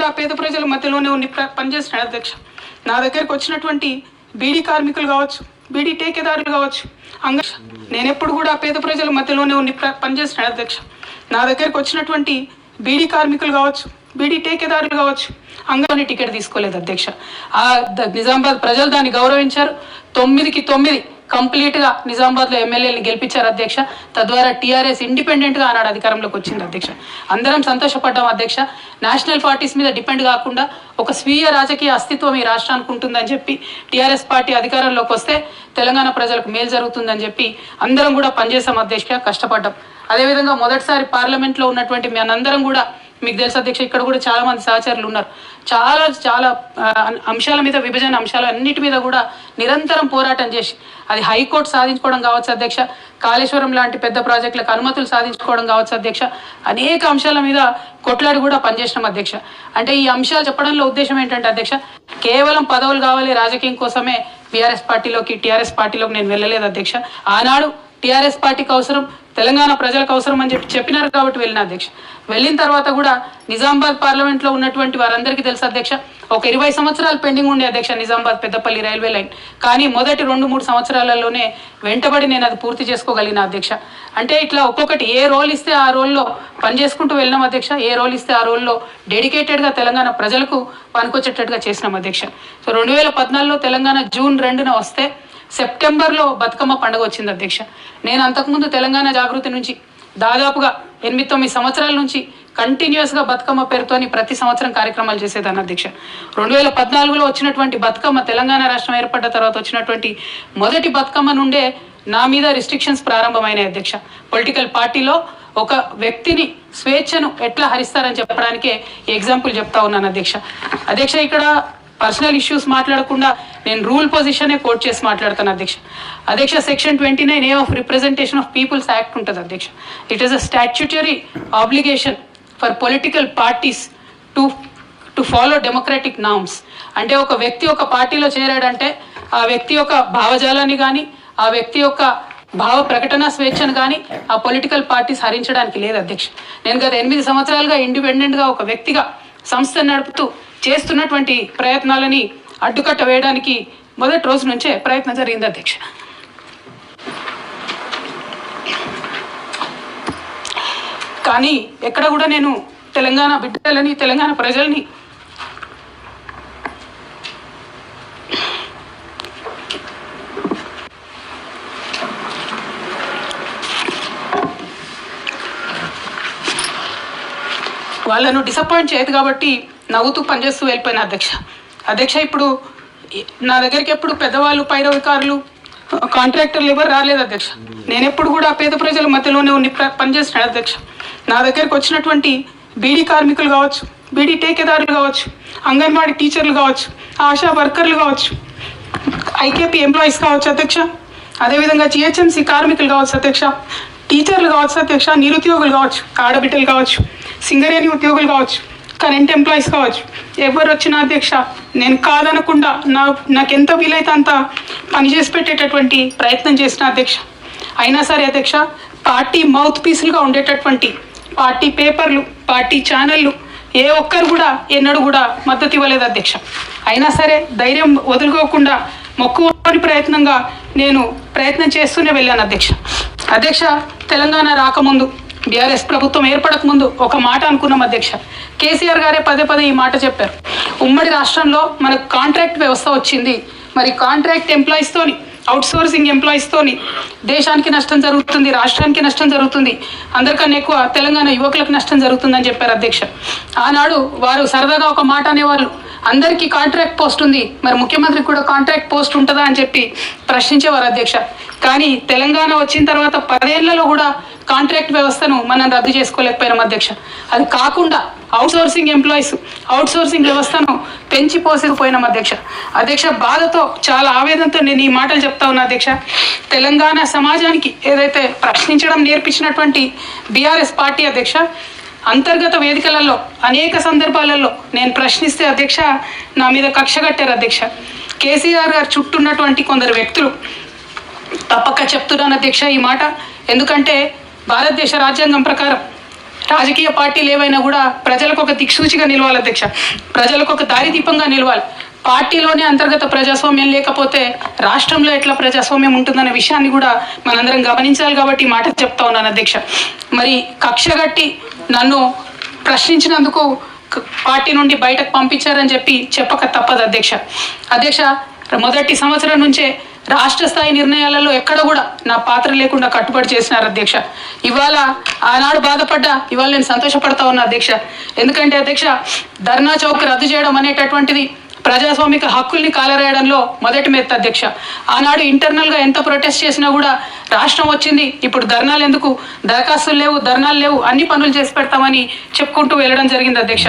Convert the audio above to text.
కూడా పేద ప్రజల మధ్యలోనే ఉండి పనిచేస్తున్నాడు అధ్యక్ష. నా దగ్గరకు వచ్చినటువంటి బీడీ కార్మికులు కావచ్చు, బీడీ టేకేదారులు కావచ్చు, నేను ఎప్పుడు కూడా పేద ప్రజల మధ్యలోనే ఉండి పనిచేస్తున్నాడు అధ్యక్ష. నా దగ్గరకు వచ్చినటువంటి బీడీ కార్మికులు కావచ్చు, బీడీ టేకేదారులు కావచ్చు, అంగని టికెట్ తీసుకోలేదు అధ్యక్ష. నిజామాబాద్ ప్రజలు దాన్ని గౌరవించారు. 9కి 9 కంప్లీట్గా నిజామాబాద్లో ఎమ్మెల్యేని గెలిపించారు అధ్యక్ష. తద్వారా టీఆర్ఎస్ ఇండిపెండెంట్గా ఆనాడు అధికారంలోకి వచ్చింది అధ్యక్ష. అందరం సంతోషపడ్డాం అధ్యక్ష. నేషనల్ పార్టీస్ మీద డిపెండ్ కాకుండా ఒక స్వీయ రాజకీయ అస్తిత్వం ఈ రాష్ట్రానికి ఉంటుందని చెప్పి టీఆర్ఎస్ పార్టీ అధికారంలోకి వస్తే తెలంగాణ ప్రజలకు మేలు జరుగుతుందని చెప్పి అందరం కూడా పనిచేసాం అధ్యక్ష, కష్టపడ్డాం. అదేవిధంగా మొదటిసారి పార్లమెంట్లో ఉన్నటువంటి మనందరం కూడా, మీకు తెలుసు అధ్యక్ష, ఇక్కడ కూడా చాలా మంది సహచరులు ఉన్నారు, చాలా అంశాల మీద, విభజన అంశాలు అన్నిటి మీద కూడా నిరంతరం పోరాటం చేసి అది హైకోర్టు సాధించుకోవడం కావచ్చు అధ్యక్ష, కాళేశ్వరం లాంటి పెద్ద ప్రాజెక్టులకు అనుమతులు సాధించుకోవడం కావచ్చు అధ్యక్ష, అనేక అంశాల మీద కొట్లాడి కూడా పనిచేసినాం అధ్యక్ష. అంటే ఈ అంశాలు చెప్పడంలో ఉద్దేశం ఏంటంటే అధ్యక్ష, కేవలం పదవులు కావాలి రాజకీయం కోసమే టీఆర్ఎస్ పార్టీలోకి నేను వెళ్ళలేదు అధ్యక్ష. ఆనాడు టీఆర్ఎస్ పార్టీకి అవసరం, తెలంగాణ ప్రజలకు అవసరం అని చెప్పినారు కాబట్టి వెళ్ళిన అధ్యక్ష. వెళ్ళిన తర్వాత కూడా నిజామాబాద్ పార్లమెంట్లో ఉన్నటువంటి వారందరికీ తెలుసు అధ్యక్ష, ఒక 20 సంవత్సరాలు పెండింగ్ ఉండే అధ్యక్ష నిజామాబాద్ పెద్దపల్లి రైల్వే లైన్. కానీ మొదటి 2-3 సంవత్సరాలలోనే వెంటబడి నేను అది పూర్తి చేసుకోగలిగిన అధ్యక్ష. అంటే ఇట్లా ఒక్కొక్కటి ఏ రోల్ ఇస్తే ఆ రోల్లో పనిచేసుకుంటూ వెళ్ళినాం అధ్యక్ష. ఏ రోల్ ఇస్తే ఆ రోల్లో డెడికేటెడ్గా తెలంగాణ ప్రజలకు పనికొచ్చేటట్టుగా చేసినాం అధ్యక్ష. సో 2014లో తెలంగాణ జూన్ 2న వస్తే సెప్టెంబర్లో బతుకమ్మ పండుగ వచ్చింది అధ్యక్ష. నేను అంతకుముందు తెలంగాణ జాగృతి నుంచి దాదాపుగా 8-9 సంవత్సరాల నుంచి కంటిన్యూస్గా బతుకమ్మ పేరుతోని ప్రతి సంవత్సరం కార్యక్రమాలు చేసేదాన్ని అధ్యక్ష. 2014లో వచ్చినటువంటి బతుకమ్మ, తెలంగాణ రాష్ట్రం ఏర్పడ్డ తర్వాత వచ్చినటువంటి మొదటి బతుకమ్మ నుండే నా మీద రిస్ట్రిక్షన్స్ ప్రారంభమైనాయి అధ్యక్ష. పొలిటికల్ పార్టీలో ఒక వ్యక్తిని స్వేచ్ఛను ఎట్లా హరిస్తారని చెప్పడానికే ఎగ్జాంపుల్ చెప్తా ఉన్నాను అధ్యక్ష. ఇక్కడ పర్సనల్ ఇష్యూస్ మాట్లాడకుండా నేను రూల్ పొజిషనే కోట్ చేసి మాట్లాడతాను అధ్యక్ష. Section 29A of representation of people's act ఉంటుంది అధ్యక్ష. It is a statutory obligation for political parties to follow democratic norms. అంటే ఒక వ్యక్తి ఒక పార్టీలో చేరాడంటే ఆ వ్యక్తి యొక్క భావజాలాన్ని కానీ, ఆ వ్యక్తి యొక్క భావ ప్రకటన స్వేచ్ఛను కానీ ఆ పొలిటికల్ పార్టీస్ హరించడానికి లేదు అధ్యక్ష. నేను గత 8 సంవత్సరాలుగా ఇండిపెండెంట్గా ఒక వ్యక్తిగా సంస్థ నడుపుతూ చేస్తున్నటువంటి ప్రయత్నాలని అడ్డుకట్ట వేయడానికి మొదటి రోజు నుంచే ప్రయత్నం జరిగింది అధ్యక్ష. కానీ ఎక్కడ కూడా నేను తెలంగాణ బిడ్డలని, తెలంగాణ ప్రజల్ని వాళ్ళను డిసప్పాయింట్ చేయదు కాబట్టి నవ్వుతూ పనిచేస్తూ వెళ్ళిపోయిన అధ్యక్ష. ఇప్పుడు నా దగ్గరికి ఎప్పుడు పెద్దవాళ్ళు, పైరవికారులు, కాంట్రాక్టర్లు ఎవరు రాలేదు అధ్యక్ష. నేను ఎప్పుడు కూడా పేద ప్రజల మధ్యలోనే ఉండి పనిచేస్తున్నాడు అధ్యక్ష. నా దగ్గరకు వచ్చినటువంటి బీడీ కార్మికులు కావచ్చు, బీడీ టేకేదారులు కావచ్చు, అంగన్వాడీ టీచర్లు కావచ్చు, ఆశా వర్కర్లు కావచ్చు, ఐకేపీ ఎంప్లాయీస్ కావచ్చు అధ్యక్ష, అదేవిధంగా జిహెచ్ఎంసీ కార్మికులు కావచ్చు అధ్యక్ష, టీచర్లు కావచ్చు అధ్యక్ష, నిరుద్యోగులు కావచ్చు, ఆడబిడ్డలు కావచ్చు, సింగరేణి ఉద్యోగులు కావచ్చు, కరెంట్ ఎంప్లాయీస్ కావచ్చు, ఎవరు వచ్చినా అధ్యక్ష నేను కాదనకుండా నాకు ఎంత వీలైతే అంత పనిచేసి పెట్టేటటువంటి ప్రయత్నం చేసిన అధ్యక్ష. అయినా సరే అధ్యక్ష, పార్టీ మౌత్ పీసులుగా ఉండేటటువంటి పార్టీ పేపర్లు, పార్టీ ఛానళ్ళు ఏ ఒక్కరు కూడా ఎన్నడూ కూడా మద్దతు ఇవ్వలేదు అధ్యక్ష. అయినా సరే ధైర్యం వదులుకోకుండా మొక్కువని ప్రయత్నంగా నేను ప్రయత్నం చేస్తూనే వెళ్ళాను అధ్యక్ష. తెలంగాణ రాకముందు, బీఆర్ఎస్ ప్రభుత్వం ఏర్పడక ముందు ఒక మాట అనుకున్నాం అధ్యక్ష. కేసీఆర్ గారే పదే ఈ మాట చెప్పారు, ఉమ్మడి రాష్ట్రంలో మనకు కాంట్రాక్ట్ వ్యవస్థ వచ్చింది, మరి కాంట్రాక్ట్ ఎంప్లాయీస్తోని, అవుట్సోర్సింగ్ ఎంప్లాయీస్తోని దేశానికి నష్టం జరుగుతుంది, రాష్ట్రానికి నష్టం జరుగుతుంది, అందరికన్నా ఎక్కువ తెలంగాణ యువకులకు నష్టం జరుగుతుందని చెప్పారు అధ్యక్ష. ఆనాడు వారు సరదాగా ఒక మాట అనేవాళ్ళు, అందరికీ కాంట్రాక్ట్ పోస్ట్ ఉంది, మరి ముఖ్యమంత్రికి కూడా కాంట్రాక్ట్ పోస్ట్ ఉంటుందా అని చెప్పి ప్రశ్నించేవారు అధ్యక్ష. కానీ తెలంగాణ వచ్చిన తర్వాత 10 ఏళ్లలో కూడా కాంట్రాక్ట్ వ్యవస్థను మనం రద్దు చేసుకోలేకపోయినాం అధ్యక్ష. అది కాకుండా అవుట్సోర్సింగ్ ఎంప్లాయీస్, అవుట్సోర్సింగ్ వ్యవస్థను పెంచి పోసిపోయినాం అధ్యక్ష. బాధతో, చాలా ఆవేదనతో నేను ఈ మాటలు చెప్తా ఉన్నా అధ్యక్ష. తెలంగాణ సమాజానికి ఏదైతే ప్రశ్నించడం నేర్పించినటువంటి బీఆర్ఎస్ పార్టీ అధ్యక్ష, అంతర్గత వేదికలలో అనేక సందర్భాలలో నేను ప్రశ్నిస్తే అధ్యక్ష నా మీద కక్ష కట్టారు అధ్యక్ష. కేసీఆర్ గారు చుట్టూన్నటువంటి కొందరు వ్యక్తులు, తప్పక చెప్తున్నాను అధ్యక్ష ఈ మాట, ఎందుకంటే భారతదేశ రాజ్యాంగం ప్రకారం రాజకీయ పార్టీలు ఏవైనా కూడా ప్రజలకు ఒక దిక్సూచిగా నిలవాలి అధ్యక్ష, ప్రజలకు ఒక దారిదీపంగా నిలవాలి. పార్టీలోనే అంతర్గత ప్రజాస్వామ్యం లేకపోతే రాష్ట్రంలో ఎట్లా ప్రజాస్వామ్యం ఉంటుందనే విషయాన్ని కూడా మనందరం గమనించాలి. కాబట్టి ఈ మాట చెప్తా ఉన్నాను అధ్యక్ష. మరి కక్షగట్టి నన్ను ప్రశ్నించినందుకు పార్టీ నుండి బయటకు పంపించారని చెప్పక తప్పదు అధ్యక్ష. మొదటి సంవత్సరం నుంచే రాష్ట్ర స్థాయి నిర్ణయాలలో ఎక్కడ కూడా నా పాత్ర లేకుండా కట్టుబడి చేసినారు అధ్యక్ష. ఇవాళ ఆనాడు బాధపడ్డా, ఇవాళ నేను సంతోషపడతా ఉన్నా అధ్యక్ష. ఎందుకంటే అధ్యక్ష, ధర్నా చౌక్ రద్దు చేయడం అనేటటువంటిది ప్రజాస్వామిక హక్కుల్ని కాలరాయడంలో మొదటి మెత్త అధ్యక్ష. ఆనాడు ఇంటర్నల్గా ఎంత ప్రొటెస్ట్ చేసినా కూడా రాష్ట్రం వచ్చింది, ఇప్పుడు ధర్నాలు ఎందుకు, దరఖాస్తులు లేవు, ధర్నాలు లేవు, అన్ని పనులు చేసి పెడతామని చెప్పుకుంటూ వెళ్ళడం జరిగింది అధ్యక్ష.